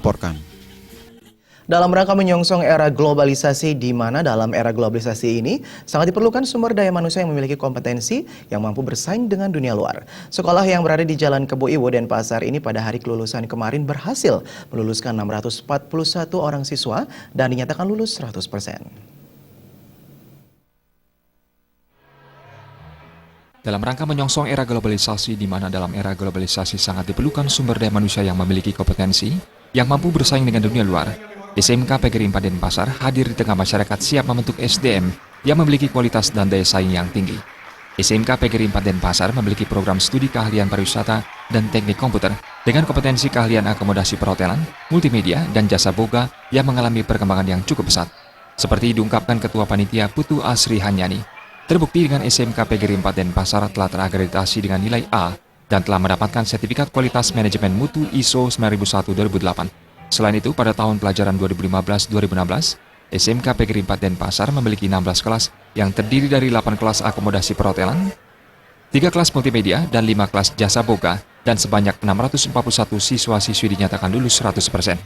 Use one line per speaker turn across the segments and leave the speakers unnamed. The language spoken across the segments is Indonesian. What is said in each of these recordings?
melaporkan.
Dalam rangka menyongsong era globalisasi, di mana dalam era globalisasi ini sangat diperlukan sumber daya manusia yang memiliki kompetensi yang mampu bersaing dengan dunia luar. Sekolah yang berada di Jalan Kebo Iwo, Denpasar ini pada hari kelulusan kemarin berhasil meluluskan 641 orang siswa dan dinyatakan lulus 100%.
Dalam rangka menyongsong era globalisasi, di mana dalam era globalisasi sangat diperlukan sumber daya manusia yang memiliki kompetensi yang mampu bersaing dengan dunia luar, SMK PGRI 4 Denpasar hadir di tengah masyarakat siap membentuk SDM yang memiliki kualitas dan daya saing yang tinggi. SMK PGRI 4 Denpasar memiliki program studi keahlian pariwisata dan teknik komputer dengan kompetensi keahlian akomodasi perhotelan, multimedia, dan jasa boga yang mengalami perkembangan yang cukup pesat. Seperti diungkapkan Ketua Panitia Putu Asri Hanyani, terbukti dengan SMK PGRI 4 Denpasar telah terakreditasi dengan nilai A dan telah mendapatkan sertifikat kualitas manajemen mutu ISO 9001-2008. Selain itu, pada tahun pelajaran 2015-2016, SMK PGRI 4 Denpasar memiliki 16 kelas yang terdiri dari 8 kelas akomodasi perhotelan, 3 kelas multimedia, dan 5 kelas jasa boga, dan sebanyak 641 siswa-siswi dinyatakan lulus 100%.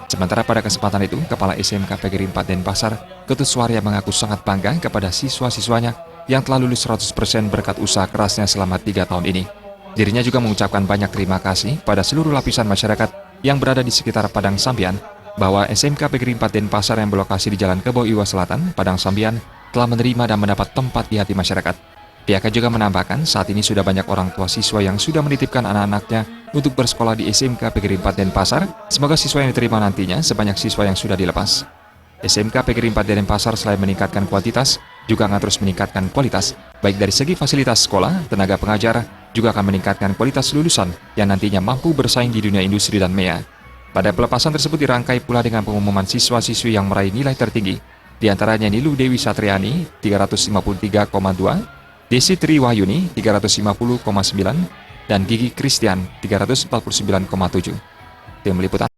Sementara pada kesempatan itu, Kepala SMK PGRI 4 Denpasar, Ketut Suwarya mengaku sangat bangga kepada siswa-siswanya yang telah lulus 100% berkat usaha kerasnya selama 3 tahun ini. Dirinya juga mengucapkan banyak terima kasih pada seluruh lapisan masyarakat yang berada di sekitar Padang Sambian, bahwa SMK PGRI 4 Denpasar yang berlokasi di Jalan Kebo Iwo Selatan, Padang Sambian, telah menerima dan mendapat tempat di hati masyarakat. Pihaknya juga menambahkan saat ini sudah banyak orang tua siswa yang sudah menitipkan anak-anaknya untuk bersekolah di SMK PGRI 4 Denpasar. Semoga siswa yang diterima nantinya sebanyak siswa yang sudah dilepas. SMK PGRI 4 Denpasar selain meningkatkan kuantitas, juga akan terus meningkatkan kualitas, baik dari segi fasilitas sekolah, tenaga pengajar, juga akan meningkatkan kualitas lulusan yang nantinya mampu bersaing di dunia industri dan MEA. Pada pelepasan tersebut dirangkai pula dengan pengumuman siswa-siswi yang meraih nilai tertinggi, di antaranya Nilu Dewi Satriani 353,2, Desi Triwahyuni 350,9, dan Gigi Christian 349,7. Tim Liputan.